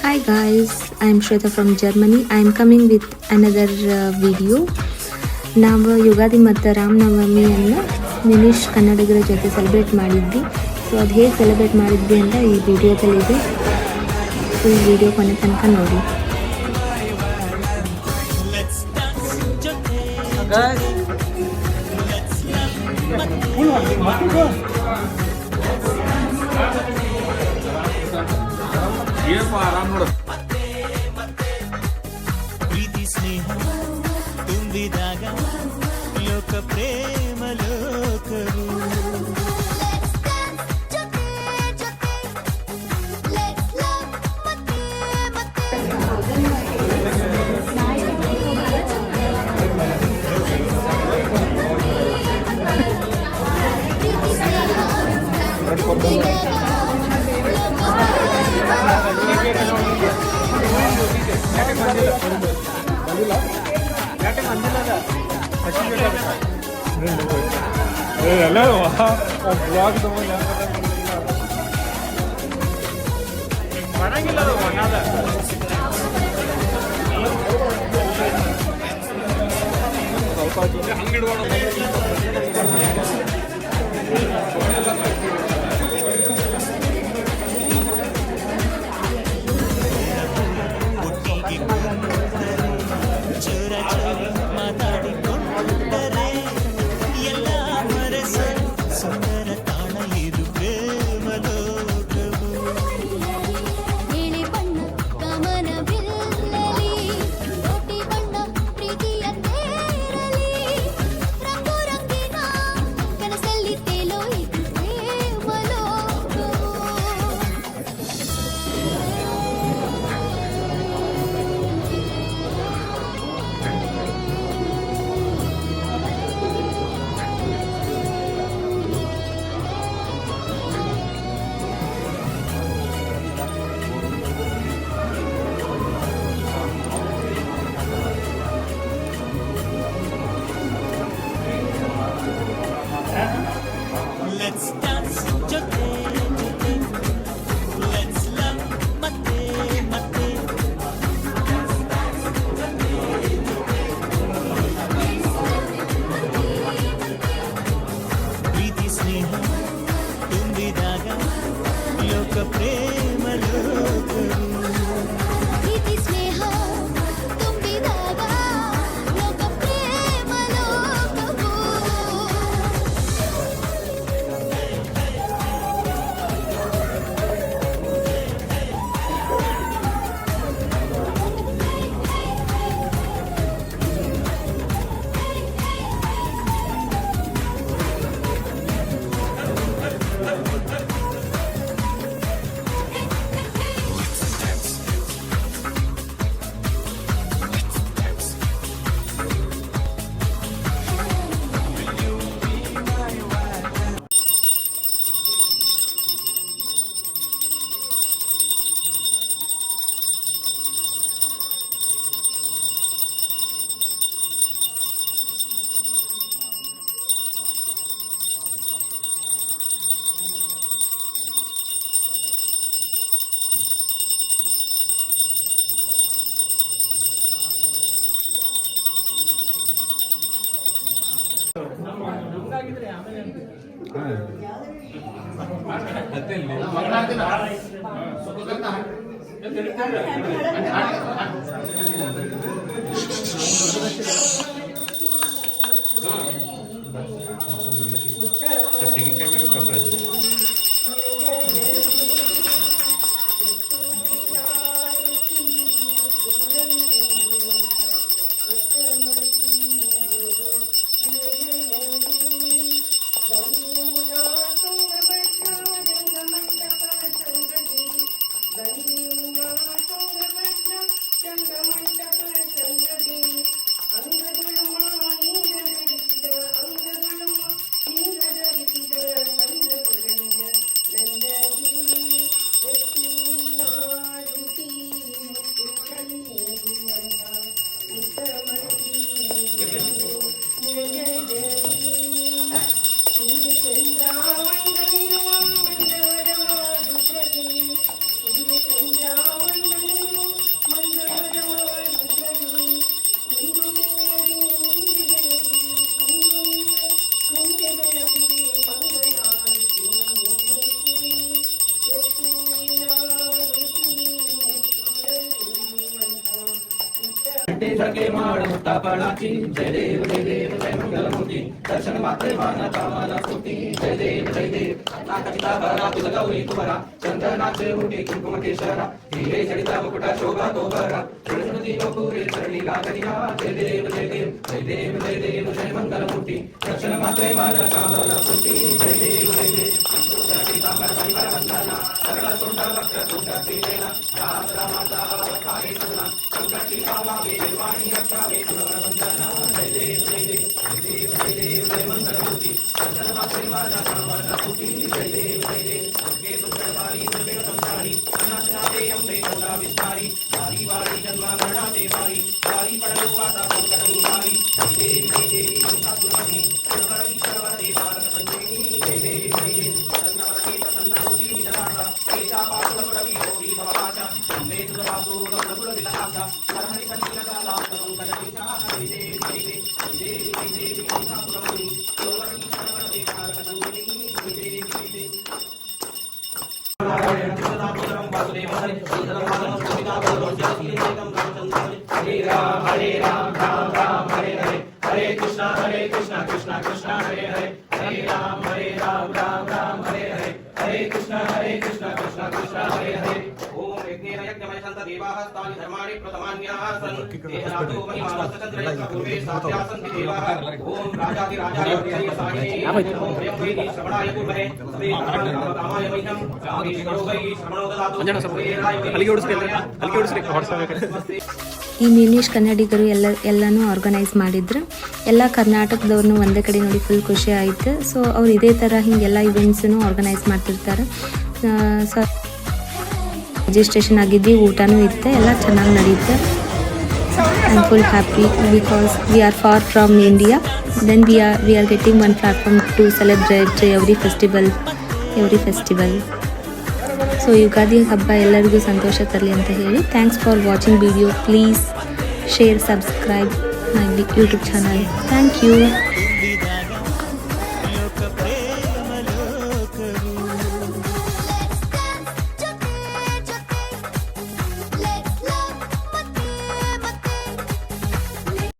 Hi guys, I am Shweta from Germany. I am coming with another video. ನಾವು ಯುಗಾದಿ ಮತ್ತು ರಾಮನವಮಿಯನ್ನು ನಿಮಿಷ್ ಕನ್ನಡಿಗರ ಜೊತೆ celebrate ಮಾಡಿದ್ವಿ. ಸೊ ಅದು ಹೇಗೆ ಸೆಲೆಬ್ರೇಟ್ ಮಾಡಿದ್ವಿ ಅಂತ ಈ ವಿಡಿಯೋದಲ್ಲಿದೆ. ಸೊ ಈ ವಿಡಿಯೋ ಕೊನೆ ತನಕ ನೋಡಿ. ಪ್ರೀತಿ ಸ್ನೇಹ ತುಂಬಿದಾಗ ಲೋಕ ಪ್ರೇಮ ಲೋಕವು ಮಾತಾಡಿಕೊಂಡರೆ ಎಲ್ಲ ಮರೆಸ ಸುಂದರ ತಾಣ ಇದು ಪ್ರೇಮ ಲೋಕವು ನೀಲಿ ಬಣ್ಣ ಗಮನವಿಲ್ಲಲಿ ಕೋಟಿ ಬಣ್ಣ ಪ್ರೀತಿಯ ತೇರಲಿ ರಂಗು ರಂಗಿನ ಕನಸಲ್ಲಿ ತೇಲೋ ಇದು ಪ್ರೇಮ ಲೋಕವು Let's dance ಜೊತೆ ಜೊತೆ Let's love ಮತ್ತೆ ಮತ್ತೆ ಪ್ರೀತಿ ಸ್ನೇಹ ತುಂಬಿದಾಗ ಲೋಕ ಪ್ರೇಮ ಲೋಕವು ಪ್ರೀತಿ ಸ್ನೇಹ ತುಂಬಿದಾಗ ಲೋಕ ಪ್ರೇಮ ಲೋಕವು ಅಂಗಗಳು ಈ ಮ್ಯೂನಿಷ್ ಕನ್ನಡಿಗರು ಎಲ್ಲನೂ ಆರ್ಗನೈಸ್ ಮಾಡಿದ್ರು. ಎಲ್ಲ ಕರ್ನಾಟಕದವ್ರನ್ನೂ ಒಂದೇ ಕಡೆ ನೋಡಿ ಫುಲ್ ಖುಷಿ ಆಯಿತು. ಸೊ ಅವ್ರು ಇದೇ ಥರ ಹಿಂಗೆಲ್ಲ ಇವೆಂಟ್ಸನ್ನು ಆರ್ಗನೈಸ್ ಮಾಡ್ತಿರ್ತಾರೆ. ಸೊ ರಿಜಿಸ್ಟ್ರೇಷನ್ ಆಗಿದ್ದು, ಊಟನೂ ಇತ್ತು, ಎಲ್ಲ ಚೆನ್ನಾಗಿ ನಡೆಯುತ್ತೆ. I am full happy because we are far from India. Then we are getting one platform to celebrate every festival. So Ugadi ಹಬ್ಬ ಎಲ್ಲರಿಗೂ ಸಂತೋಷ ತರಲಿ ಅಂತ ಹೇಳಿ, thanks for watching video. Please share, subscribe my YouTube channel. Thank you.